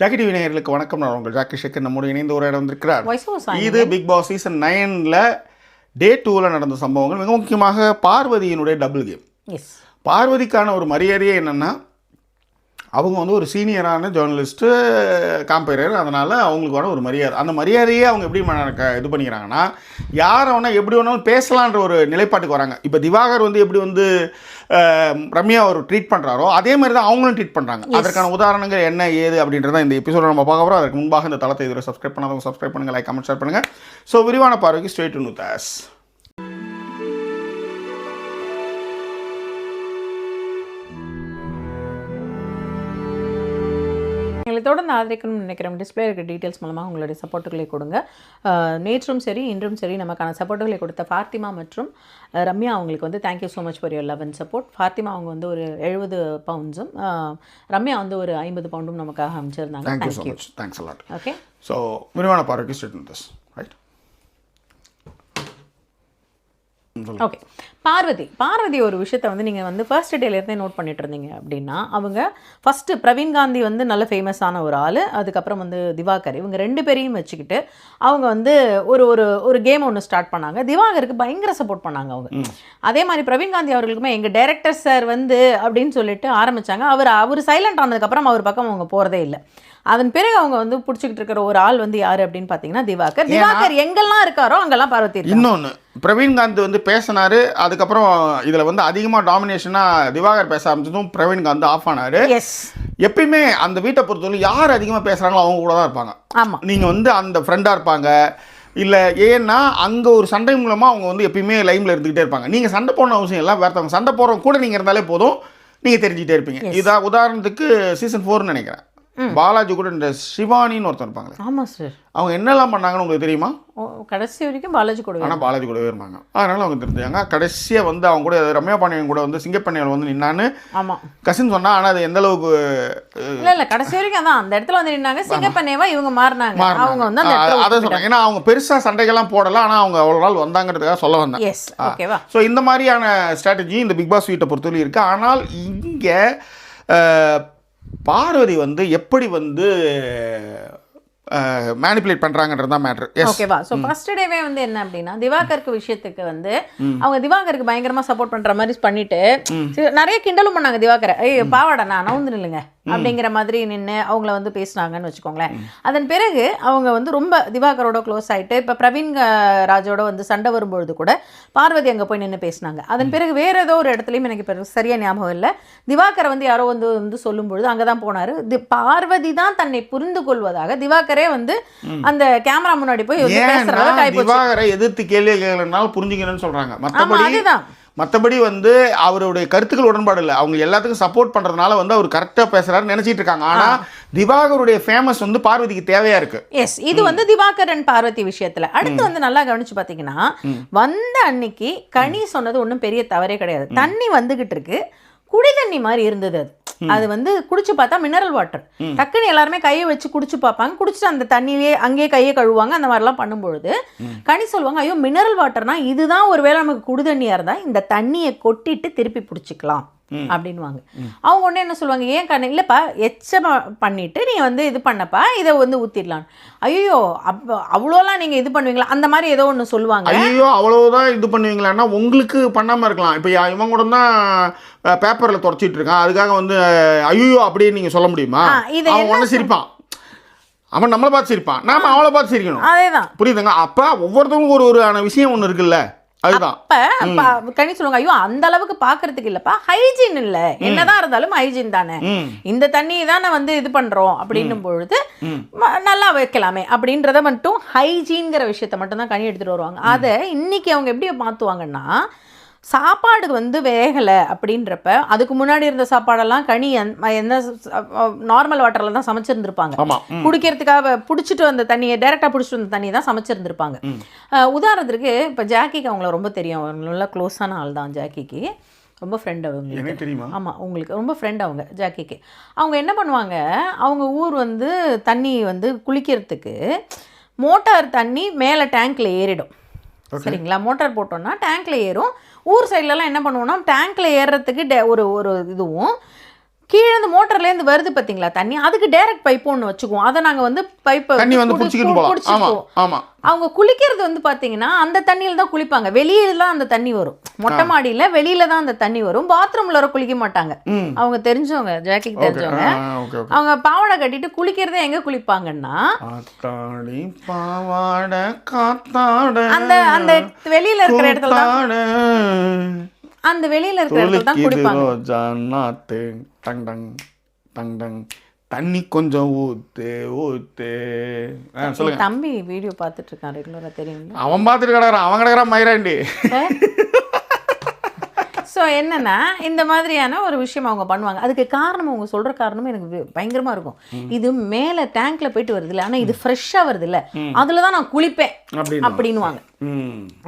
Jackie TV நேயர்களுக்கு வணக்கம். நான் உங்கள் ஜாக்கி ஷேக்கர் நம்மோடு இணைந்து ஒரு இடம் வந்திருக்கிறார். இது பிக் பாஸ் சீசன் 9ல் டே 2ல் நடந்த சம்பவங்கள். மிக முக்கியமாக பார்வதியினுடைய டபுள் கேம். பார்வதிக்கான ஒரு மரியாதையே என்னென்னா, அவங்க வந்து ஒரு சீனியரான ஜேர்னலிஸ்ட்டு காம்பேரர். அதனால் அவங்களுக்கான ஒரு மரியாதை, அந்த மரியாதையே அவங்க எப்படி இது பண்ணிக்கிறாங்கன்னா, யாரை வேணால் எப்படி வேணாலும் பேசலான்ற ஒரு நிலைப்பாட்டுக்கு வராங்க. இப்போ திவாகர் வந்து எப்படி வந்து ரம்யா ஒரு ட்ரீட் பண்ணுறாரோ அதே மாதிரி தான் அவங்களும் ட்ரீட் பண்ணுறாங்க. அதற்கான உதாரணங்கள் என்ன ஏது அப்படின்றத இந்த எபிசோட நம்ம பார்க்க போகிறோம். அதற்கு முன்பாக இந்த தளத்தை இதுவரை சப்ஸ்கிரைப் பண்ணாதவங்க சப்ஸ்கிரைப் பண்ணுங்கள், லைக் கமெண்ட் ஷேர் பண்ணுங்கள். ஸோ விரிவான பார்வைக்கு ஸ்ட்ரெயிட் டு நியூஸ். எங்களை தொடர்ந்து ஆதரிக்கணும்னு நினைக்கிறோம். டிஸ்பிளே இருக்க டீட்டெயில்ஸ் மூலமாக உங்களுடைய சப்போர்ட்டுகளை கொடுங்க. நேற்றும் சரி இன்றும் சரி நமக்கான சப்போர்ட்டுகளை கொடுத்த ஃபாத்திமா மற்றும் ரம்யா அவங்களுக்கு வந்து thank you so much for your love and support. Fathima அவங்க வந்து ஒரு 70 பவுண்ட்ஸும் ரம்யா வந்து ஒரு 50 பவுண்டும் நமக்காக அமைச்சிருந்தாங்க. Thank you. Thanks a lot. Okay, so விரிவான பார்வைக்கு straight to news. Right. Okay, Parvathi ஒரு விஷயத்தை வந்து நீங்கள் வந்து ஃபர்ஸ்ட் டேலேருந்தே நோட் பண்ணிட்டு இருந்தீங்க அப்படின்னா, அவங்க ஃபஸ்ட்டு பிரவீன் காந்தி வந்து நல்ல ஃபேமஸான ஒரு ஆள், அதுக்கப்புறம் வந்து திவாகர், இவங்க 2 பேரையும் வச்சுக்கிட்டு அவங்க வந்து ஒரு ஒரு ஒரு கேம் ஒன்று ஸ்டார்ட் பண்ணாங்க. திவாகருக்கு பயங்கர சப்போர்ட் பண்ணாங்க அவங்க. அதே மாதிரி பிரவீன் காந்தி அவர்களுக்குமே எங்கள் டைரக்டர் சார் வந்து அப்படின்னு சொல்லிட்டு ஆரம்பித்தாங்க. அவர் சைலண்ட் ஆனதுக்கப்புறம் அவர் பக்கம் அவங்க போகிறதே இல்லை. அதன் பிறகு அவங்க வந்து பிடிச்சிக்கிட்டு இருக்கிற ஒரு ஆள் வந்து யார் அப்படின்னு பார்த்தீங்கன்னா திவாகர் எங்கெல்லாம் இருக்காரோ அங்கெல்லாம் பார்வதி. இன்னொன்று, பிரவீன் காந்த் வந்து பேசினாரு, அதுக்கப்புறம் இதில் வந்து அதிகமாக டாமினேஷனாக திவாகர் பேச ஆரம்பிச்சதும் பிரவீன் காந்த் ஆஃப் ஆனார். எப்பயுமே அந்த வீட்டை பொறுத்தவரை யார் அதிகமாக பேசுகிறாங்களோ அவங்க கூட தான் இருப்பாங்க. ஆமாம், நீங்கள் வந்து அந்த ஃப்ரெண்டாக இருப்பாங்க இல்லை, ஏன்னா அங்கே ஒரு சண்டை மூலமாக அவங்க வந்து எப்பயுமே லைமில் இருந்துக்கிட்டே இருப்பாங்க. நீங்கள் சண்டை போடணும் அவசியம் இல்லை, வேறு சண்டை போடுறவங்க கூட நீங்கள் இருந்தாலே போதும், நீங்கள் தெரிஞ்சுக்கிட்டே இருப்பீங்க. இதான் உதாரணத்துக்கு சீசன் 4 நினைக்கிறேன், பாலாஜி கூட இந்த சிவானின்னு ஒருத்தர் இருப்பாங்களே. ஆமாம் சார், அவங்க என்னெல்லாம் பண்ணாங்கன்னு உங்களுக்கு தெரியுமா? கடைசி வரைக்கும் பாலாஜி கூட, ஆனால் பாலாஜி கூடவே இருந்தாங்க. அதனால அவங்க தெரிஞ்சாங்க. கடைசியாக வந்து அவங்க கூட ரம்யா பாண்டியன் கூட வந்து சிங்கப்பண்ணியில் வந்து நின்னான்னு ஆமாம் கசின் சொன்னா. ஆனால் அது எந்த அளவுக்கு இல்லை கடைசி வரைக்கும் அதான் அந்த இடத்துல வந்து நின்னாங்க. சிங்கப்பண்ணியவா இவங்க மாறினாங்க. அவங்க வந்து அதை சொல்கிறாங்க. ஏன்னா அவங்க பெருசாக சண்டைகள்லாம் போடலாம், ஆனால் அவங்க அவ்வளோ நாள் வந்தாங்கிறதுக்காக சொல்ல வந்தேன். எஸ், ஓகேவா. ஸோ இந்த மாதிரியான ஸ்ட்ராட்டஜி இந்த பிக் பாஸ் வீட்டை பொறுத்தவரை இருக்குது. ஆனால் இங்கே பார்வதி வந்து எப்படி வந்து மேனிபுலேட் பண்ணுறாங்கன்றது தான் மேட்ரு. ஓகேவா. ஸோ ஃபர்ஸ்ட் டேவே வந்து என்ன அப்படின்னா, திவாகருக்கு விஷயத்துக்கு வந்து அவங்க திவாகருக்கு பயங்கரமாக சப்போர்ட் பண்ணுற மாதிரி பண்ணிட்டு நிறைய கிண்டலும் பண்ணாங்க திவாகரை. பாவாடா நான் நவுந்து நில்லுங்க அப்படிங்கிற மாதிரி நின்று அவங்கள வந்து பேசினாங்கன்னு வச்சுக்கோங்களேன். அதன் பிறகு அவங்க வந்து ரொம்ப திவாகரோட க்ளோஸ் ஆகிட்டு இப்போ பிரவீன் ராஜோட வந்து சண்டை வரும்பொழுது கூட பார்வதி அங்கே போய் நின்று பேசினாங்க. அதன் பிறகு வேறு ஏதோ ஒரு இடத்துலையும் எனக்கு இப்போ சரியாக ஞாபகம் இல்லை, திவாகரை வந்து யாரோ வந்து சொல்லும்பொழுது அங்கே தான் போனார். பார்வதி தான் தன்னை புரிந்து கொள்வதாக திவாகரே வந்து அந்த கேமரா முன்னாடி போய் திவாகரை எதிர்த்து கேள்வி கேட்கலனாலும் புரிஞ்சுக்கணும்னு சொல்கிறாங்க. மற்றபடி வந்து அவருடைய கருத்துக்கள் உடன்பாடு இல்லை, அவங்க எல்லாத்துக்கும் சப்போர்ட் பண்ணுறதுனால வந்து அவர் கரெக்டாக பேசுகிறாருன்னு நினச்சிட்டு இருக்காங்க. ஆனால் திவாகருடைய ஃபேமஸ் வந்து பார்வதிக்கு தேவையாக இருக்குது. எஸ், இது வந்து திவாகர் அண்ட் பார்வதி விஷயத்தில். அடுத்து வந்து நல்லா கவனிச்சு பார்த்தீங்கன்னா, வந்த அன்னைக்கு கனி சொன்னது ஒன்றும் பெரிய தவறே கிடையாது. தண்ணி வந்துகிட்டு இருக்கு, குடி தண்ணி மாதிரி இருந்தது. அது வந்து குடிச்சு பார்த்தா மினரல் வாட்டர். டக்குன்னு எல்லாருமே கையை வச்சு குடிச்சு பார்ப்பாங்க, குடிச்சிட்டு அந்த தண்ணியே அங்கேயே கையை கழுவாங்க. அந்த மாதிரிலாம் பண்ணும்பொழுது கனி சொல்லுவாங்க, ஐயோ மினரல் வாட்டர்னா இதுதான் ஒருவேளை நமக்கு குடி தண்ணியா இருந்தா இந்த தண்ணியை கொட்டிட்டு திருப்பி பிடிச்சிக்கலாம் அப்படின்வாங்க. அவங்க ஒன்று என்ன சொல்லுவாங்க, ஏன் கண்ணு இல்லைப்பா எச்சமா பண்ணிட்டு நீ வந்து இது பண்ணப்பா இதை வந்து ஊற்றிடலாம். ஐயோ அப்போ அவ்வளோலாம் நீங்கள் இது பண்ணுவீங்களா அந்த மாதிரி ஏதோ ஒன்று சொல்லுவாங்க. ஐயோ அவ்வளோதான் இது பண்ணுவீங்களான்னா உங்களுக்கு பண்ணாமல் இருக்கலாம். இப்போ இவங்க கூட தான் பேப்பரில் தொடச்சிட்டு இருக்கான், அதுக்காக வந்து ஐயோ அப்படின்னு நீங்கள் சொல்ல முடியுமா? அவன் ஒன்று சிரிப்பான், அவன் நம்மளை பார்த்து சிரிப்பான், நாம அவளை பார்த்து சிரிக்கணும். அதேதான், புரியுதுங்க. அப்போ ஒவ்வொருத்தவங்களுக்கும் ஒரு விஷயம் ஒன்று இருக்குல்ல, அதுதான். கனி சொல்லுவாங்க, ஐயோ அந்த அளவுக்கு பாக்குறதுக்கு இல்லப்பா, ஹைஜீன் இல்ல, என்னதான் இருந்தாலும் ஹைஜீன் தானே, இந்த தண்ணியை தானே வந்து இது பண்றோம் அப்படின்னும் பொழுது நல்லா வைக்கலாமே அப்படின்றத மட்டும் ஹைஜீன்ங்கிற விஷயத்த மட்டும் தான் கனி எடுத்துட்டு வருவாங்க. அதை இன்னைக்கு அவங்க எப்படி மாத்துவாங்கன்னா, சாப்பாடு வந்து வேகலை அப்படின்றப்ப அதுக்கு முன்னாடி இருந்த சாப்பாடெல்லாம் கனி என்ன நார்மல் வாட்டரில் தான் சமைச்சிருந்துருப்பாங்க. குடிக்கிறதுக்காக பிடிச்சிட்டு வந்த தண்ணியை டைரெக்டாக பிடிச்சிட்டு வந்த தண்ணியை தான் சமைச்சிருந்துருப்பாங்க. உதாரணத்துக்கு இப்போ ஜாக்கிக்கு அவங்கள ரொம்ப தெரியும், அவங்க நல்லா க்ளோஸான ஆள் தான் ஜாக்கிக்கு, ரொம்ப ஃப்ரெண்ட் அவங்க தெரியுமா? ஆமாம், உங்களுக்கு ரொம்ப ஃப்ரெண்ட் அவங்க ஜாக்கிக்கு. அவங்க என்ன பண்ணுவாங்க, அவங்க ஊர் வந்து தண்ணி வந்து குளிக்கிறதுக்கு மோட்டார் தண்ணி மேலே டேங்க்கில் ஏறிடும். சரிங்களா, மோட்டார் போட்டோம்னா டேங்க்கில் ஏறும். ஊர் சைட்லலாம் என்ன பண்ணுவோம்னா டேங்க்கில் ஏறுறதுக்கு ஒரு இதுவும் கீழே இருந்து மோட்டர்லேருந்து வருது பார்த்தீங்களா தண்ணி, அதுக்கு டைரக்ட் பைப் ஒன்று வச்சுக்குவோம். அதை நாங்கள் வந்து பைப்பை தண்ணி வந்து பிடிச்சிக்கிட்டு போகலாம். ஆமாம் ஆமாம். அவங்க குளிக்கிறது வந்து பார்த்தீங்கன்னா அந்த தண்ணியில் தான் குளிப்பாங்க. வெளியில தான் அந்த தண்ணி வரும், மொட்டை மாடியில் வெளியில தான் அந்த தண்ணி வரும். பாத்ரூம்ல வர குளிக்க மாட்டாங்க. அவங்க தெரிஞ்சவங்க, ஜாக்கிக்கு தெரிஞ்சவங்க. அவங்க பாவாடை கட்டிட்டு குளிக்கிறதே எங்க குளிப்பாங்கன்னா அந்த அந்த வெளியில இருக்கிற இடத்துல தான், அந்த வெளியில இருக்கிற இடத்துல தான் குளிப்பாங்க. தண்ணி கொஞ்சம் ஊத்து ஊத்து. சொல்லுங்க. தம்பி வீடியோ பார்த்துட்டு இருக்கான் ரெகுலரா, தெரியும். அவன் பார்த்துட்டு கிடக்குறான், அவன் கிடக்குறான் மயிராண்டி. ஸோ என்னன்னா இந்த மாதிரியான ஒரு விஷயம் அவங்க பண்ணுவாங்க. அதுக்கு காரணம், அவங்க சொல்ற காரணமும் எனக்கு பயங்கரமா இருக்கும். இது மேலே டேங்க்ல போயிட்டு வருது இல்லை, ஆனால் இது ஃப்ரெஷ்ஷாக வருது இல்லை, அதில் தான் நான் குளிப்பேன் அப்படின்னுவாங்க.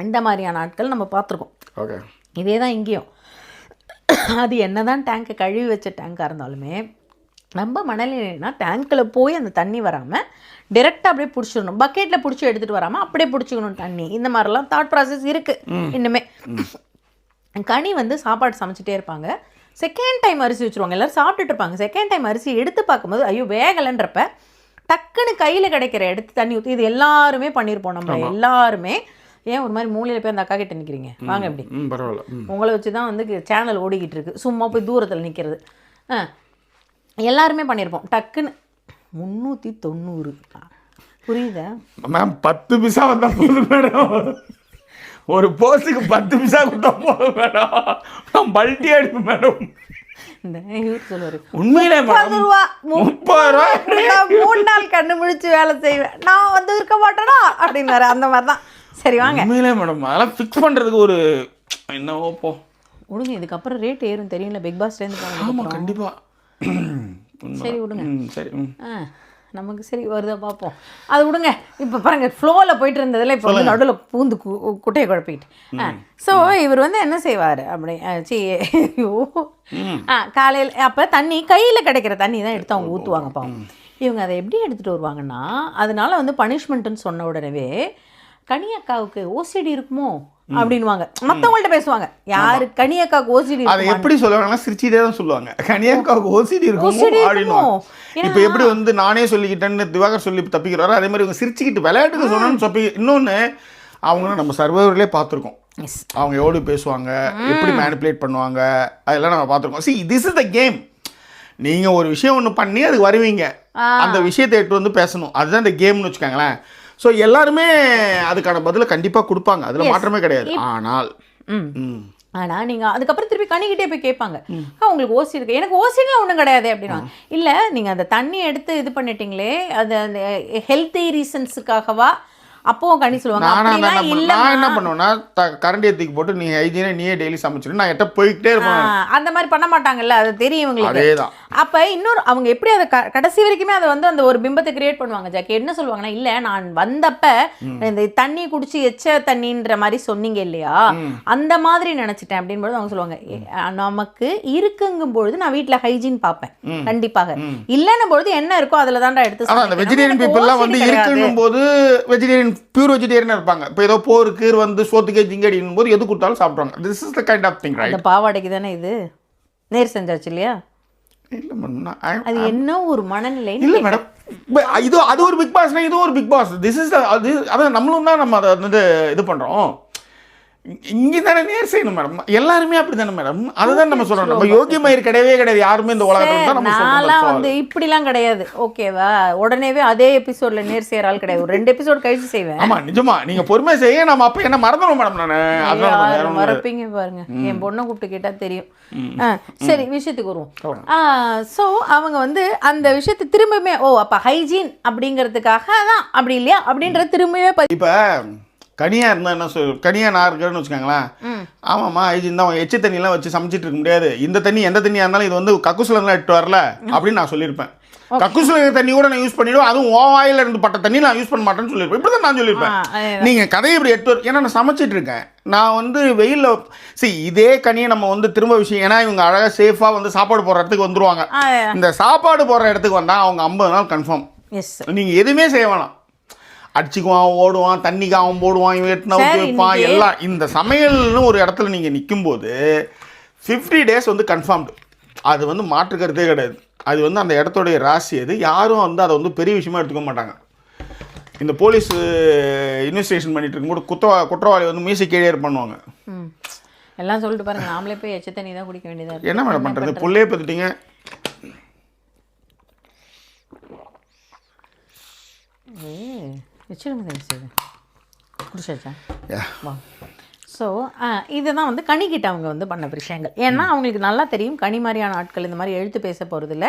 இந்த மாதிரியான ஆட்கள் நம்ம பார்த்துருக்கோம். இதே தான் இங்கேயும். அது என்னதான் டேங்கை கழுவி வச்ச டேங்காக இருந்தாலுமே நம்ம மணலினா டேங்க்கில் போய் அந்த தண்ணி வராமல் டைரெக்டாக அப்படியே பிடிச்சிடணும். பக்கெட்டில் பிடிச்சி எடுத்துகிட்டு வராமல் அப்படியே பிடிச்சிக்கணும் தண்ணி. இந்த மாதிரிலாம் தாட் ப்ராசஸ் இருக்குது இன்னுமே. கனி வந்து சாப்பாடு சமைச்சிட்டே இருப்பாங்க. செகண்ட் டைம் அரிசி வச்சுருவாங்க, எல்லோரும் சாப்பிட்டுட்டு இருப்பாங்க. செகண்ட் டைம் அரிசி எடுத்து பார்க்கும்போது ஐயோ வேகலைன்றப்ப டக்குன்னு கையில் கிடைக்கிற எடுத்து தண்ணி ஊற்றி, இது எல்லாருமே பண்ணியிருப்போம் நம்ம எல்லாருமே. ஏன் ஒரு மாதிரி மூலையில் போய் அந்த அக்கா கிட்ட நிற்கிறீங்க, வாங்க எப்படி, பரவாயில்ல, உங்களை வச்சு தான் வந்து சேனல் ஓடிக்கிட்டு இருக்கு, சும்மா போய் தூரத்தில் நிற்கிறது. எல்லாருமே பண்ணியிருப்போம். டக்குன்னு 390 புரியுதா மேம்? 10 பைசா வந்தால் போதும் மேடம், ஒரு போஸ்ட்டுக்கு 10 பைசா கொடுத்தா போதும் மேடம், நான் பல்ட்டி அடிப்பேன் மேடம். இந்த இவர் சொல்லுவார், உண்மையிலே 30 ரூபா 3 நாள் கண்ணு முழிச்சு வேலை செய்வேன், நான் வந்து இருக்க மாட்டேனா அப்படின்னாரு. அந்த மாதிரி தான். சரி வாங்க. உண்மையிலே மேடம் அதெல்லாம் ஃபிக்ஸ் பண்ணுறதுக்கு ஒரு என்னவோ போ விடுங்க. இதுக்கப்புறம் ரேட் ஏறும் தெரியும்ல, பிக் பாஸ்லேருந்து போங்க. ஆமாம் கண்டிப்பாக. சரி விடுங்க. சரி. நமக்கு சரி வருதா பார்ப்போம், அது விடுங்க. இப்போ பாருங்க, ஃப்ளோவில் போயிட்டு இருந்ததில் இப்போ வந்து நடுவில் பூந்து குட்டையை குழப்பிட்டு. ஸோ இவர் வந்து என்ன செய்வார் அப்படி, ஐயோ காலையில் அப்போ தண்ணி கையில் கிடைக்கிற தண்ணி தான் எடுத்து அவங்க ஊற்றுவாங்க. பாவம் இவங்க அதை எப்படி எடுத்துகிட்டு வருவாங்கன்னா, அதனால வந்து பனிஷ்மெண்ட்டுன்னு சொன்ன உடனே கனியக்காவுக்கு ஓசிடி இருக்குமோ அப்படின்வாங்க. மற்றவங்கள்ட்ட பேசுவாங்க, யாரு கனியக்காவுக்கு ஓசிடி, அதை எப்படி சொல்லுவாங்கன்னா சிரிச்சிட்டே தான் சொல்லுவாங்க, கனியக்காவுக்கு ஓசிடி இருக்கும் அப்படின்னு. இப்போ எப்படி வந்து நானே சொல்லிக்கிட்டேன்னு திவாகர் சொல்லி தப்பிக்கிறாரோ, அதே மாதிரி இவங்க சிரிச்சுக்கிட்டு விளையாட்டுக்கு சொன்னான்னு சொல்லி. இன்னொன்று அவங்க நம்ம சர்வைவர்லேயே பார்த்துருக்கோம், அவங்க எவ்வளோ பேசுவாங்க, எப்படி மேனிப்புலேட் பண்ணுவாங்க, அதெல்லாம் நம்ம பார்த்துருக்கோம். See this is the game. நீங்கள் ஒரு விஷயம் ஒன்று பண்ணி அதுக்கு வருவீங்க, அந்த விஷயத்தை எடுத்து வந்து பேசணும், அதுதான் இந்த கேம்னு வச்சுக்கோங்களேன். ஸோ எல்லாருமே அதுக்கான பதிலை கண்டிப்பாக கொடுப்பாங்க, அதில் மாற்றமே கிடையாது. ஆனால் நீங்கள் அதுக்கப்புறம் திருப்பி கனிக்கிட்டே போய் கேட்பாங்க, உங்களுக்கு ஓசி இருக்கு, எனக்கு ஓசிலாம் ஒன்றும் கிடையாது அப்படின்னா. இல்லை நீங்கள் அந்த தண்ணி எடுத்து இது பண்ணிட்டீங்களே, அது அந்த ஹெல்த்தி ரீசன்ஸுக்காகவா, அப்பவும் கனி சொல்லுவாங்க. நான் என்ன பண்ணுவேன்னா, கரண்டி தூக்கி போட்டு நீ ஹைஜீனா நீயே டெய்லி சமைச்சிட்டு நான் எட்ட போய்கிட்டே இருப்பேன். அந்த மாதிரி பண்ண மாட்டாங்கல்ல, அது தெரியும் இவங்களுக்கு. அதேதான். அப்போ இன்னொரு அவங்க எப்படி அதை கடைசி வரைக்குமே அதை வந்து அந்த ஒரு பிம்பத்தை கிரியேட் பண்ணுவாங்க. ஜாக்கி என்ன சொல்லுவாங்கன்னா, இல்லை நான் வந்தப்ப இந்த தண்ணி குடிச்சு எச்ச தண்ணின்ற மாதிரி சொன்னீங்க இல்லையா, அந்த மாதிரி நினைச்சிட்டேன் அப்படின்போது அவங்க சொல்லுவாங்க, நமக்கு இருக்குங்கும் பொழுது நான் வீட்டில் ஹைஜீன் பார்ப்பேன் கண்டிப்பாக, இல்லைன்னும் பொழுது என்ன இருக்கோ அதில் தான்டா எடுத்து. வெஜிடேரியன் பீப்புள்லாம் வந்து இருக்குன்னும் போது வெஜிடேரியன் பியூர் வெஜிடேரியனா இருப்பாங்க. இப்போ ஏதோ போருக்கு வந்து சோத்துக்கே ஜிங்கடினும் போது எது கொடுத்தாலும் சாப்பிடுவாங்க. This is the kind of thing, right? அந்த பாவாடைக்கு தானே இது நேர் செஞ்சாச்சு இல்லையா? இல்லை மேடம், அது என்ன ஒரு மனநிலை இல்லை மேடம். இது அது ஒரு பிக் பாஸ்னா இது ஒரு பிக் பாஸ். திஸ் இஸ் அது அதான் நம்மளும் தான் நம்ம அதை வந்து இது பண்ணுறோம். இங்கே தானே நேர் செய்யணும் மேடம், எல்லாருமே அப்படி தானே மேடம், அதுதான் நம்ம சொல்கிறோம். நம்ம யோகியமயிர் கிடையவே கிடையாது யாருமே இந்த உலகத்தில் தான் நம்ம சொல்கிறோம். வந்து இப்படிலாம் கிடையாது, ஓகேவா? உடனேவே அதே எபிசோடில் நேர் செய்கிற ஆள் கிடையாது, ஒரு 2 எபிசோட் கழிச்சு செய்வேன். ஆமாம் நிஜமா, நீங்கள் பொறுமை செய்ய, நம்ம அப்போ என்ன மறந்துடுவோம் மேடம். நான் மறப்பீங்க பாருங்க, என் பொண்ணை கூப்பிட்டு கேட்டால் தெரியும். சரி விஷயத்துக்கு வருவோம். ஸோ அவங்க வந்து அந்த விஷயத்தை திரும்பவுமே, ஓ அப்போ ஹைஜீன் அப்படிங்கிறதுக்காக தான் அப்படி இல்லையா அப்படின்ற திரும்பவே இப்போ கனியாக இருந்தால் என்ன கனியாக நான் இருக்கிறேன்னு வச்சுக்கோங்களேன். ஆமாம்மா ஹைஜீன் தான், எச்சு தண்ணியெலாம் வச்சு சமைச்சிட்டு இருக்க முடியாது, இந்த தண்ணி எந்த தண்ணியாக இருந்தாலும் இது வந்து கக்குசுலலாம் எட்டு வரல அப்படின்னு நான் சொல்லியிருப்பேன். கக்குசுல தண்ணி கூட நான் யூஸ் பண்ணிவிடுவேன், அதுவும் ஓவாயில் இருந்து பட்ட தண்ணி நான் யூஸ் பண்ண மாட்டேன்னு சொல்லியிருப்பேன். இப்படி தான் நான் சொல்லியிருப்பேன். நீங்கள் கதையை இப்படி எட்டு ஏன்னா நான் சமைச்சிட்டு இருக்கேன், நான் வந்து வெயிலில் இதே கனியை நம்ம வந்து திரும்ப விஷயம், ஏன்னா இவங்க அழகாக சேஃபாக வந்து சாப்பாடு போடுற இடத்துக்கு வந்துருவாங்க. இந்த சாப்பாடு போடுற இடத்துக்கு வந்தால் அவங்க 50 நாள் கன்ஃபார்ம். நீங்கள் எதுவுமே செய்ய வேணாம், அடிச்சுக்குவான், ஓடுவான், தண்ணிக்கு அவன் போடுவான், இவன் எட்டுனா ஊற்றி வைப்பான், எல்லாம். இந்த சமையல்னு ஒரு இடத்துல நீங்கள் நிற்கும்போது 50 days வந்து கன்ஃபார்ம்டு. அது வந்து மாற்று கருத்தே கிடையாது. அது வந்து அந்த இடத்துடைய ராசி. அது யாரும் வந்து அதை வந்து பெரிய விஷயமா எடுத்துக்க மாட்டாங்க. இந்த போலீஸ் இன்வெஸ்டிகேஷன் பண்ணிட்டு இருக்கும்போது குற்றவாளி வந்து மியூசிக் கேரியர் பண்ணுவாங்க. எல்லாம் சொல்லிட்டு பாருங்க, நாமளே போய் எச்ச தண்ணி தான் குடிக்க வேண்டியதாக இருக்குது. என்ன மேடம் பண்ணுறது? புள்ளையே பார்த்துட்டீங்க. வச்சுருங்க சார், குடிச்சாச்சா? வா. ஸோ இதுதான் வந்து கனிக்கிட்ட அவங்க வந்து பண்ண விஷயங்கள். ஏன்னா அவங்களுக்கு நல்லா தெரியும் கனி மாதிரியான ஆட்கள் இந்த மாதிரி எழுத்து பேச போகிறதில்ல,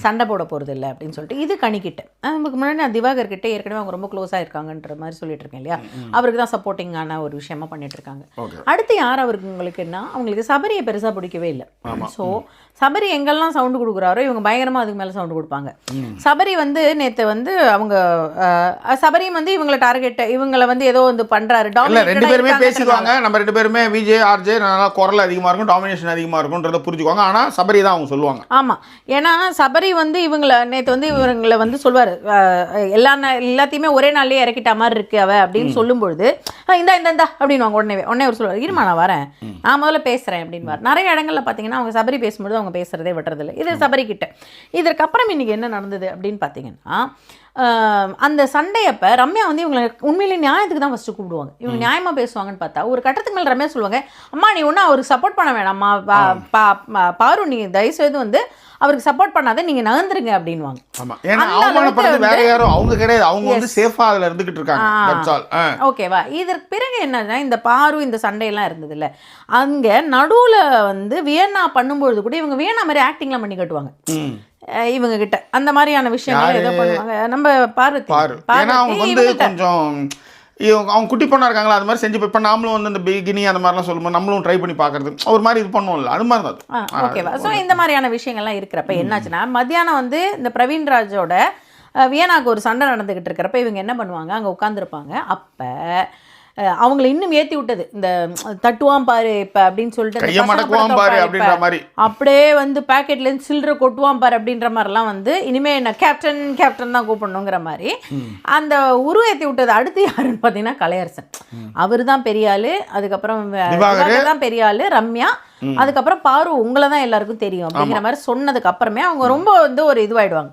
சண்டை போட போகிறதில்ல அப்படின்னு சொல்லிட்டு. இது கனிக்கிட்ட. நமக்கு முன்னாடி நான் திவாகர் கிட்டே ஏற்கனவே அவங்க ரொம்ப க்ளோஸாக இருக்காங்கன்ற மாதிரி சொல்லிட்டு இருக்கேன் இல்லையா, அவருக்கு தான் சப்போர்ட்டிங்கான ஒரு விஷயமா பண்ணிட்டு இருக்காங்க. அடுத்து யார் அவருக்கு உங்களுக்குன்னா, அவங்களுக்கு சபரியை பெருசாக பிடிக்கவே இல்லை. ஸோ சபரி எங்கெல்லாம் சவுண்டு கொடுக்குறாரோ இவங்க பயங்கரமாக அதுக்கு மேலே சவுண்டு கொடுப்பாங்க. சபரி வந்து நேற்று வந்து அவங்க சபரியும் வந்து இவங்களை டார்கெட், இவங்களை வந்து ஏதோ வந்து பண்ணுறாரு. ரெண்டு பேருமே பேசிக்குவாங்க, நம்ம ரெண்டு பேருமே விஜய் ஆர்ஜே நல்லா குரல் அதிகமாக இருக்கும், டாமினேஷன் அதிகமாக இருக்கும்ன்றதை புரிஞ்சுக்குவாங்க. ஆனால் சபரி தான் அவங்க சொல்லுவாங்க. ஆமாம், ஏன்னா சபரி வந்து இவங்களை நேற்று வந்து இவங்களை வந்து சொல்வார், எல்லாத்தையுமே ஒரே நாள்லேயே இறக்கிட்ட மாதிரி இருக்கு அவ அப்படின்னு சொல்லும்பொழுது இந்தா அப்படின்வாங்க. உடனே அவர் சொல்லுவார், இருமா நான் வரேன், நான் முதல்ல பேசுகிறேன் அப்படின்வார். நிறைய இடங்களில் பார்த்தீங்கன்னா அவங்க சபரி பேசும்பொழுது அவங்க பேசுகிறதே விட்டுறதில்லை. இது சபரி கிட்ட. இதற்கப்புறம் இன்றைக்கி என்ன நடந்தது அப்படின்னு பார்த்தீங்கன்னா, அந்த சண்டையப்போ ரம்யா வந்து இவங்களை உண்மையிலே நியாயத்துக்கு தான் ஃபஸ்ட்டு கூப்பிடுவாங்க. இவங்க நியாயமாக பேசுவாங்கன்னு பார்த்தா ஒரு கட்டத்துக்கு மேலே ரம்யா சொல்லுவாங்க, அம்மா நீ ஒன்றும் அவருக்கு சப்போர்ட் பண்ண வேணாம்மா, பாரு நீ தயவுசெய்து வந்து அவருக்கு சப்போர்ட் பண்ணாத, நீங்க நகர்ந்துருங்க அப்படின்வாங்க. ஆமா, ஏன்னா அவமானப்படுறது வேற யாரும் அவங்க கிடையாது, அவங்க வந்து சேஃபா அதுல இருந்துகிட்டு இருக்காங்க. That's all. ஓகேவா? இதற்கு பிறகு என்னன்னா, இந்த பாரு இந்த சண்டையெல்லாம் இருந்தது இல்ல, அங்க நடுவுல வந்து வியன்னா பண்ணும்பொழுது கூட இவங்க வியன்னா மாதிரி ஆக்டிங்லாம் பண்ணி கட்டுவாங்க இவங்க கிட்ட. அந்த மாதிரியான விஷயங்கள் ஏதோ பண்ணுவாங்க. நம்ம பார்வதி, ஏன்னா அவங்க வந்து கொஞ்சம் அவங்க குட்டி பொண்ணா இருக்காங்களா, அது மாதிரி செஞ்சு இப்போ நாமளும் வந்து இந்த பிகினி அந்த மாதிரிலாம் சொல்லும்போது நம்மளும் ட்ரை பண்ணி பார்க்கறது ஒரு மாதிரி இது பண்ணுவோம்ல, அது மாதிரி தான். ஓகேவா? ஸோ இந்த மாதிரியான விஷயங்கள்லாம் இருக்கிறப்ப என்னாச்சுன்னா, மத்தியானம் வந்து இந்த பிரவீன்ராஜோட வியனாக்கு ஒரு சண்டை நடந்துக்கிட்டு இருக்கிறப்ப இவங்க என்ன பண்ணுவாங்க, அங்கே உட்காந்துருப்பாங்க. அப்போ அவங்களை இன்னும் ஏற்றி விட்டது, இந்த தட்டுவான் பாரு இப்போ அப்படின்னு சொல்லிட்டு அப்படியே வந்து பேக்கெட்லேருந்து சில்லறை கொட்டுவான் பாரு அப்படின்ற மாதிரிலாம் வந்து இனிமேல் என்ன கேப்டன் தான் கூப்பிடணுங்கிற மாதிரி அந்த உருவேற்றி விட்டது. அடுத்து யாருன்னு பார்த்தீங்கன்னா கலையரசன். அவர் தான் பெரிய ஆள், அதுக்கப்புறம் தான் பெரிய ஆள் ரம்யா, அதுக்கப்புறம் பாரு உங்களை தான் எல்லாருக்கும் தெரியும் அப்படிங்கிற மாதிரி சொன்னதுக்கு அப்புறமே அவங்க ரொம்ப வந்து ஒரு இதுவாயிடுவாங்க.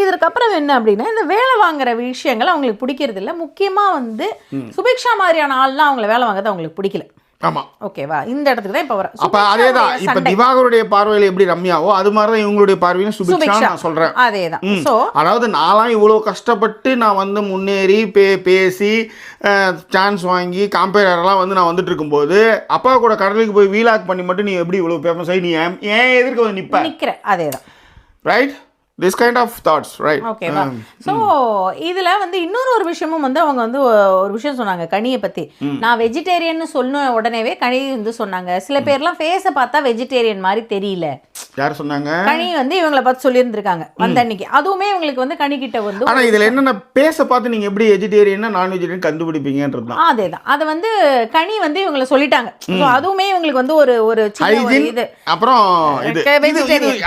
இதற்கப்புறம் என்ன அப்படின்னா, இந்த வேலை வாங்குற விஷயங்கள் அவங்களுக்கு பிடிக்கிறது இல்லை. முக்கியமா வந்து சுபிக்ஷா மாதிரியான ஆள்லாம் அவங்களை வேலை வாங்குறது அவங்களுக்கு பிடிக்கல. ஆமா, ஓகேவா? இந்த இடத்துக்கு தான் இப்ப வர. அப்ப அதேதான் இப்ப திவாகருடைய பார்வையில எப்படி ரம்யாவோ அது மாதிரி தான் இவங்களுடைய பார்வையிலும் சுபிக்ஷா நான் சொல்றேன். அதேதான். சோ அதாவது நான்லாம் இவ்வளவு கஷ்டப்பட்டு நான் வந்து முன்னேறி பேசி சான்ஸ் வாங்கி காம்பேரர்லாம் வந்து நான் வந்துட்டு இருக்கும்போது அப்பா கூட கடலுக்கு போய் வீலாக் பண்ணி மட்டும் நீ எப்படி இவ்வளவு ஃபேமஸ் ஆகி நீ ஏன் எதிர்க்க வந்து நிக்கிற? அதேதான். Right, this kind of thoughts, right? ஓகேவா? ஸோ இதில் வந்து இன்னொரு ஒரு விஷயமும் வந்து அவங்க வந்து ஒரு விஷயம் சொன்னாங்க கனியை பற்றி. நான் வெஜிடேரியன்னு சொன்ன உடனேவே கனி வந்து சொன்னாங்க, சில பேர்லாம் ஃபேஸை பார்த்தா வெஜிடேரியன் மாதிரி தெரியல. யார் சொன்னாங்க? கனி வந்து இவங்களை பார்த்து சொல்லியிருந்திருக்காங்க வந்த அன்னைக்கு. அதுவுமே இவங்களுக்கு வந்து கனிக்கிட்ட வந்து ஆனால் இதில் என்னென்ன பேச பார்த்து நீங்கள் எப்படி வெஜிடேரியனா நான் வெஜிடேரியன் கண்டுபிடிப்பீங்கன்றது தான். அதே தான். அதை வந்து கனி வந்து இவங்களை சொல்லிட்டாங்க. ஸோ அதுவுமே இவங்களுக்கு வந்து ஒரு இது. அப்புறம்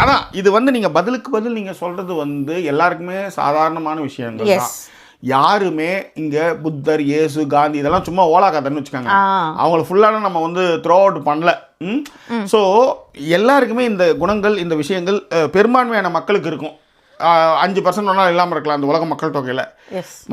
அதான் இது வந்து நீங்கள் பதிலுக்கு பதில் நீங்கள் சொல்றது வந்து எல்லாருக்குமே சாதாரணமான விஷயங்கள் தான். யாருமே இங்க புத்தர், இயேசு, காந்தி இதெல்லாம் சும்மா ஓலா கதைன்னு வச்சுக்காங்க. அவங்கள ஃபுல்லான நம்ம வந்து த்ரோ அவுட் பண்ணல. ஸோ எல்லாருக்குமே இந்த குணங்கள் இந்த விஷயங்கள் பெரும்பான்மையான மக்களுக்கு இருக்கும். 5% ஒன்றால் இல்லாமல் இருக்கலாம் அந்த உலக மக்கள் தொகையில்.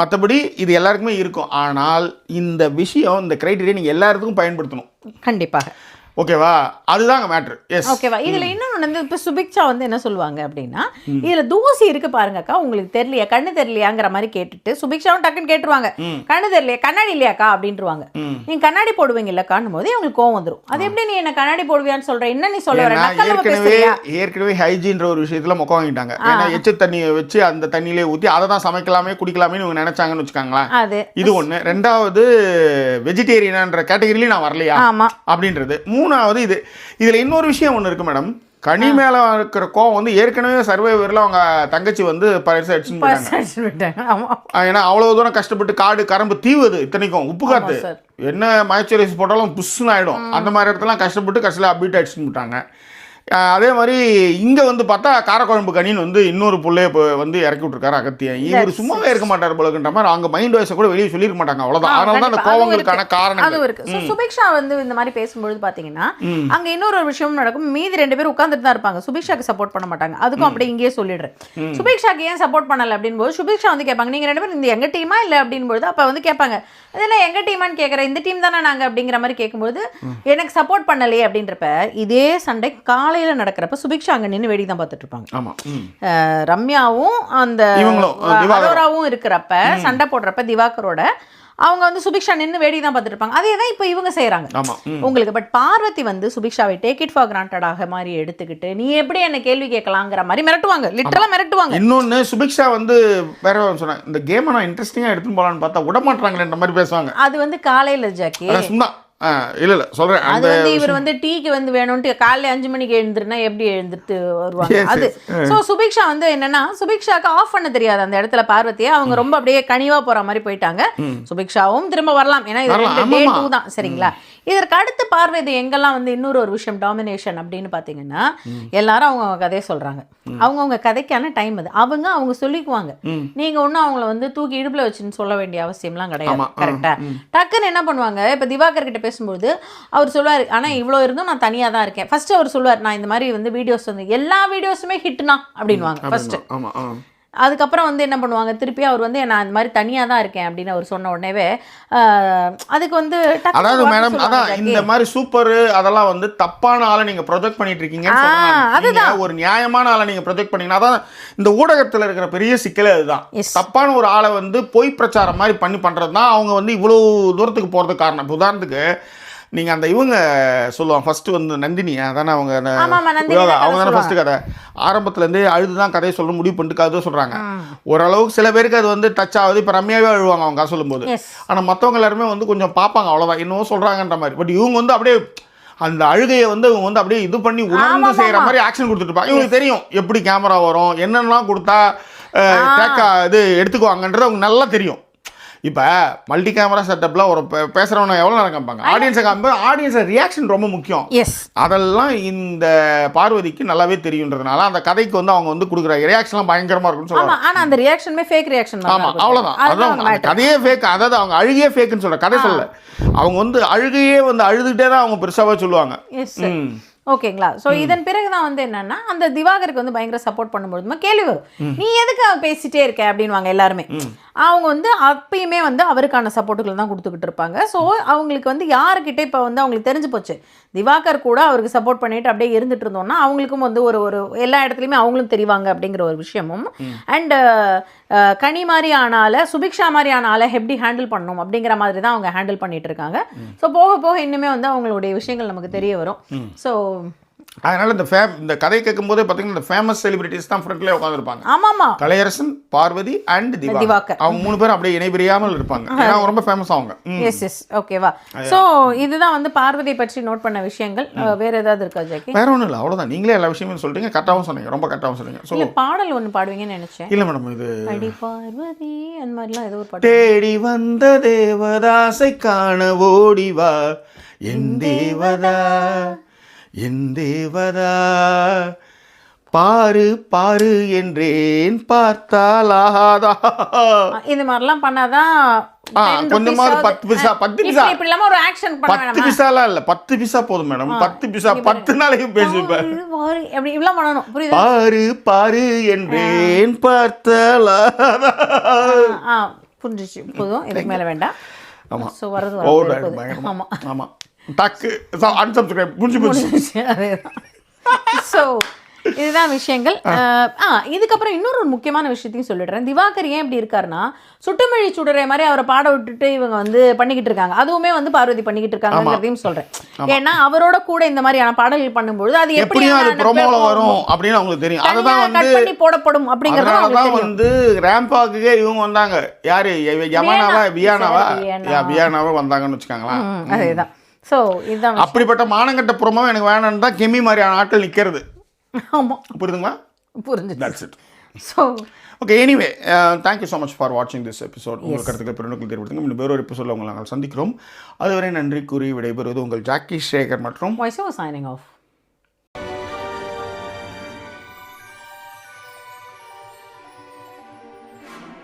மற்றபடி இது எல்லாருக்குமே இருக்கும். ஆனால் இந்த விஷயம் இந்த கிரைட்டீரியா நீங்கள் எல்லா இடத்துக்கும் பயன்படுத்தணும் கண்டிப்பாக. ஓகேவா? அதுதாங்க மேட்ரு. எஸ், ஓகேவா? இதில் இன்னொன்று வந்து இப்போ சுபிக்ஷா வந்து என்ன சொல்லுவாங்க அப்படின்னா, இதில் தூசி இருக்கு பாருங்கக்கா, உங்களுக்கு தெரியலையா, கண்ணு தெரியலையாங்கிற மாதிரி கேட்டுட்டு சுபிக்ஷாவும் டக்குன்னு கேட்டுருவாங்க, கண்ணு தெரியலையா, கண்ணாடி இல்லையாக்கா அப்படின்ட்டுருவாங்க. நீங்க கண்ணாடி போடுவீங்க இல்லக்கான்னும் போது அவங்களுக்கு கோவம் வந்துடும். அது எப்படி நீ என்ன கண்ணாடி போடுவியான்னு சொல்ற, என்ன நீ சொல்ல வர? ஏற்கனவே ஹைஜீன்ற ஒரு விஷயத்துல மொக்க வாங்கிட்டாங்க. ஏன்னா எச்சு தண்ணியை வச்சு அந்த தண்ணியிலே ஊற்றி அதை தான் சமைக்கலாமே குடிக்கலாமே இவங்க நினைச்சாங்கன்னு வச்சுக்காங்களேன். அது இது ஒன்று. ரெண்டாவது வெஜிடேரியனான்ற கேட்டகரியிலையும் நான் வரலையா அப்படின்றது. மூணாவது இதுல இன்னொரு விஷயம் ஒன்று இருக்கு மேடம். கனி மேல இருக்கிற கோவம் வந்து ஏற்கனவே சர்வைவர்ல அவங்க தங்கச்சி வந்து ஏன்னா அவ்வளவு தூரம் கஷ்டப்பட்டு காடு கரம்பு தீவுது, இத்தனைக்கும் உப்பு காத்து என்ன மாய்ச்சரைஸ் போட்டாலும் புஷ்ஷுன்னு ஆயிடும். அந்த மாதிரி இடத்துல கஷ்டப்பட்டு கடைசியில் அப்டேட் அடிச்சுட்டு விட்டாங்க. அதே மாதிரி இங்கே வந்து பார்த்தா காரக்குழம்பு கனின்னு வந்து இன்னொரு பிள்ளைய வந்து இறக்கி விட்டுருக்காரு அகத்தியன். இவர் சும்மாவே இருக்க மாட்டார் போலன்ற மாதிரி அவங்க மைண்ட் வாய்ஸை கூட வெளியே சொல்லியிருக்க மாட்டாங்க. அவ்வளோதான். அதனால தான் அந்த கோவங்களுக்கான காரணம் அதுவும் இருக்கு. ஸோ சுபிக்ஷா வந்து இந்த மாதிரி பேசும்பொழுது பார்த்தீங்கன்னா அங்கே இன்னொரு விஷயம் நடக்கும். மீதி 2 பேர் உட்காந்துட்டு தான் இருப்பாங்க. சுபிக்ஷாக்கு சப்போர்ட் பண்ண மாட்டாங்க. அதுக்கும் அப்படியே இங்கேயே சொல்லிடுறேன். சுபிக்ஷாக்கு ஏன் சப்போர்ட் பண்ணல அப்படின்னு போது சுபிக்ஷா வந்து கேட்பாங்க, நீங்கள் 2 பேரும் இந்த எங்க டீமா இல்லை அப்படின்னு போது அப்போ வந்து கேட்பாங்க, அது என்ன எங்க டீமான்னு கேட்குறேன், இந்த டீம் தானே நாங்கள் அப்படிங்கிற மாதிரி கேட்கும்போது எனக்கு சப்போர்ட் பண்ணலையே அப்படின்றப்ப இதே சண்டை காலையில் நடக்கிறப்ப சுபிக்ஷா அங்கே நின்று வேடி தான் பார்த்துட்டு இருப்பாங்க. ரம்யாவும் அந்த அரோராவும் இருக்கிறப்ப சண்டை போடுறப்ப திவாகரோட அவங்க வந்து சுபிக்ஷா நின்று வேடி தான் பார்த்துட்டு இருப்பாங்க. அதே தான் இப்போ இவங்க செய்கிறாங்க உங்களுக்கு. பட் பார்வதி வந்து சுபிக்ஷாவை டேக் இட் ஃபார் கிராண்டடாக மாதிரி எடுத்துக்கிட்டு நீ எப்படி என்ன கேள்வி கேட்கலாங்கிற மாதிரி மிரட்டுவாங்க. லிட்டரலாக மிரட்டுவாங்க. இன்னொன்று சுபிக்ஷா வந்து வேற சொன்னாங்க, இந்த கேமை நான் இன்ட்ரெஸ்டிங்காக எடுத்துன்னு போகலான்னு பார்த்தா விடமாட்டாங்களேன்ற மாதிரி பேசுவாங்க. அது வந்து காலையில் ஜாக்கி சும்மா இல்ல சொல்றேன். அது வந்து இவர் வந்து டீக்கு வந்து வேணும்ட்டு காலையில 5 மணிக்கு எழுந்துருன்னா எப்படி எழுந்துட்டு வருவாங்க. அது ஸோ சுபிக்ஷா வந்து என்னன்னா சுபிக்ஷாக்கு ஆஃப் பண்ண தெரியாது அந்த இடத்துல பார்வதியை. அவங்க ரொம்ப அப்படியே கனிவா போற மாதிரி போயிட்டாங்க. சுபிக்ஷாவும் திரும்ப வரலாம், ஏன்னா இது டே 2 தான். சரிங்களா? இதற்கு அடுத்து பார்வதி எங்கெல்லாம் வந்து இன்னொரு ஒரு விஷயம் டாமினேஷன் அப்படின்னு பார்த்தீங்கன்னா எல்லாரும் அவங்க கதையை சொல்றாங்க. அவங்கவுங்க கதைக்கான டைம் அது. அவங்க சொல்லிக்குவாங்க. நீங்க ஒன்றும் அவங்கள வந்து தூக்கி இடுப்புல வச்சுன்னு சொல்ல வேண்டிய அவசியம்லாம் கிடையாது. கரெக்டா? டக்குன்னு என்ன பண்ணுவாங்க, இப்போ திவாகர் கிட்ட பேசும்போது அவர் சொல்லுவார், ஆனால் இவ்வளோ இருந்தும் நான் தனியாக தான் இருக்கேன். ஃபர்ஸ்ட் அவர் சொல்லுவார், நான் இந்த மாதிரி வந்து வீடியோஸ் வந்து எல்லா வீடியோஸுமே ஹிட்னா அப்படின்வாங்க ஃபர்ஸ்ட். அதுக்கப்புறம் வந்து என்ன பண்ணுவாங்க, திருப்பி அவர் வந்து நான் இந்த மாதிரி தனியாக தான் இருக்கேன் அப்படின்னு அவர் சொன்ன உடனேவே அதுக்கு வந்து அதாவது மேடம் அதான் இந்த மாதிரி சூப்பர் அதெல்லாம் வந்து தப்பான ஆளை நீங்கள் ப்ரொஜெக்ட் பண்ணிட்டு இருக்கீங்க. அதுதான் ஒரு நியாயமான ஆளை நீங்கள் ப்ரொஜெக்ட் பண்ணீங்கன்னா அதான் இந்த ஊடகத்தில் இருக்கிற பெரிய சிக்கலே அதுதான். தப்பான ஒரு ஆளை வந்து பொய் பிரச்சாரம் மாதிரி பண்ணுறது தான் அவங்க வந்து இவ்வளோ தூரத்துக்கு போகிறதுக்கு காரணம். இப்போ உதாரணத்துக்கு நீங்கள் அந்த இவங்க சொல்லுவாங்க ஃபர்ஸ்ட் வந்து நந்தினியா தானே அவங்க தானே ஃபர்ஸ்ட் கதை ஆரம்பத்துலேருந்தே அழுது தான் கதையை சொல்ல முடிவு பண்ணிட்டு கதை சொல்கிறாங்க. ஓரளவுக்கு சில பேருக்கு அது வந்து டச் ஆகுது. இப்போ ரம்யாவே அழுவாங்க அவங்க சொல்லும்போது. ஆனால் மற்றவங்க எல்லாருமே வந்து கொஞ்சம் பார்ப்பாங்க, அவ்வளோதான் இன்னும் சொல்கிறாங்கன்ற மாதிரி. பட் இவங்க வந்து அப்படியே அந்த அழுகையை வந்து இவங்க வந்து அப்படியே இது பண்ணி உணர்ந்து செய்கிற மாதிரி ஆக்ஷன் கொடுத்துட்டு இருப்பாங்க. இவங்களுக்கு தெரியும் எப்படி கேமரா வரும், என்னென்னலாம் கொடுத்தா இது எடுத்துக்குவாங்கன்றது அவங்க நல்லா தெரியும். இப்போ மல்டி கேமரா செட்டப்பில் ஒரு பேசுகிறவங்க எவ்வளோ நேரம் காமிப்பாங்க, ஆடியன்ஸை காமிப்பாங்க. ஆடியன்ஸை ரியாக்ஷன் ரொம்ப முக்கியம். அதெல்லாம் இந்த பார்வதிக்கு நல்லாவே தெரியுன்றதுனால அந்த கதைக்கு வந்து அவங்க வந்து கொடுக்குற ரியாக்ஷன்லாம் பயங்கரமாக இருக்குன்னு சொல்லுவாங்க. ஆனால் அந்த ரியாக்ஷனுமே ஃபேக் ரியாக்ஷன். ஆமாம், அவ்வளோதான். அதான் கதையே ஃபேக். அதாவது அவங்க அழுகையே ஃபேக்குன்னு சொல்கிற கதை சொல்ல அவங்க வந்து அழுகையே வந்து அழுதுகிட்டே தான் அவங்க பெருசாகவே சொல்லுவாங்க. ஓகேங்களா? ஸோ இதன் பிறகு தான் வந்து என்னன்னா அந்த திவாகருக்கு வந்து பயங்கர சப்போர்ட் பண்ணும்போது கேள்வி வரும், நீ எதுக்கு பேசிட்டே இருக்க அப்படின்வாங்க எல்லாருமே. அவங்க வந்து அப்பயுமே வந்து அவருக்கான சப்போர்ட்டுகள் தான் கொடுத்துக்கிட்டு இருப்பாங்க. ஸோ அவங்களுக்கு வந்து யாருக்கிட்ட இப்போ வந்து அவங்களுக்கு தெரிஞ்சு போச்சு திவாகர் கூட அவருக்கு சப்போர்ட் பண்ணிட்டு அப்படியே இருந்துட்டு இருந்தோம்னா அவங்களுக்கும் வந்து ஒரு எல்லா இடத்துலையுமே அவங்களும் தெரிவாங்க அப்படிங்கிற ஒரு விஷயமும். அண்ட் கனி மாதிரி ஆனால சுபிக்ஷா மாதிரி ஆனால எப்படி ஹேண்டில் பண்ணணும் அப்படிங்கிற மாதிரி தான் அவங்க ஹேண்டில் பண்ணிட்டு இருக்காங்க. ஸோ போக போக இன்னுமே வந்து அவங்களுடைய விஷயங்கள் நமக்கு தெரிய வரும். ஸோ அதனால இந்த கதை கேட்கும் போதே பார்த்தீங்கன்னா இந்த ஃபேமஸ் செலிபிரிட்டிஸ் தான் ஃப்ரண்ட்லேயே உட்காந்துருப்பாங்க. ஆமாமா, கலையரசன், பார்வதி அண்ட் திவாகர். அவங்க 3 பேரும் அப்படியே இணைபிரியாமல் இருப்பாங்க. அவங்க ரொம்ப ஃபேமஸ் அவங்க. எஸ் ஓகேவா? ஸோ இதுதான் வந்து பார்வதியை பற்றி நோட் பண்ண விஷயங்கள். வேற ஏதாவது இருக்கா ஜாக்கி? வேற ஒன்றும் இல்லை, அவ்வளோதான். நீங்களே எல்லா விஷயமும் சொல்லிட்டீங்க, கரெக்டாகவும் சொன்னீங்க, ரொம்ப கரெக்டாகவும் சொன்னீங்க. இல்லை பாடல் ஒன்று பாடுவீங்கன்னு நினைச்சேன். இல்லை மேடம், இது அடி பார்வதி அந்த மாதிரிலாம் ஏதோ ஒரு பாட்டு. தேடி வந்த தேவதாசை காண ஓடிவா என் தேவதா என் தேவதா பாரு பாரு என்றேன் பார்த்தாலாதா. இது மாதிரிலாம் பண்ணாதான் கொஞ்சமாவது 10 பைசா இப்படி இல்லாம ஒரு ஆக்ஷன் பண்ண வேணாமா? 10 பைசாலாம் இல்ல, 10 பைசா போதும் மேடம். 10 பைசா 10 நாளைக்கு பேசுவேன். அப்படி இவ்வளவு பண்ணணும், புரியுது? பாரு பாரு என்றேன் பார்த்தாலாதா. புரிஞ்சிச்சு, போதும், இதுக்கு மேல வேண்டாம். ஆமா, சோ வரது. ஆமா ஆமா, டக்கு அன்சப்ஸ்கிரைப் முடிஞ்சு. அதேதான். ஸோ இதுதான் விஷயங்கள். இதுக்கப்புறம் இன்னொரு முக்கியமான விஷயத்தையும் சொல்லிடுறேன். திவாகர் ஏன் இப்படி இருக்காருன்னா சுட்டுமொழி சுடுற மாதிரி அவரை பாட விட்டுட்டு இவங்க வந்து பண்ணிக்கிட்டு இருக்காங்க. அதுவுமே வந்து பார்வதி பண்ணிக்கிட்டு இருக்காங்கிறதையும் சொல்றேன். ஏன்னா அவரோட கூட இந்த மாதிரியான பாடல்கள் பண்ணும்போது அது எப்படி வரும் அப்படின்னு அவங்களுக்கு தெரியும். அதுதான் வந்து போடப்படும் அப்படிங்கறது வந்து ரேம்பாக்கு இவங்க வந்தாங்க. யாரு வியானாவா வந்தாங்கன்னு வச்சுக்காங்களா? அதேதான். ஸோ இதுதான் அப்படிப்பட்ட மானங்கட்ட புறமாவும் எனக்கு வேணும்னு தான் கெமி மாதிரியான ஆட்கள் நிற்கிறது. ஆமாம், புரியுதுங்களா? புரிஞ்சு. That's it. So okay, anyway thank you so much for வாட்சிங் திஸ் எபிசோட். உங்கள் கருத்துக்களை பெருநோக்கில் தெரிவித்துங்க. இன்னும் வேறொரு எபிசோடில் உங்களை நாங்கள் சந்திக்கிறோம். அதுவரை நன்றி கூறி விடைபெறுவது உங்கள் ஜாக்கி சேகர் மற்றும் வாய்ஸ் ஓவர் சைனிங் ஆஃப்.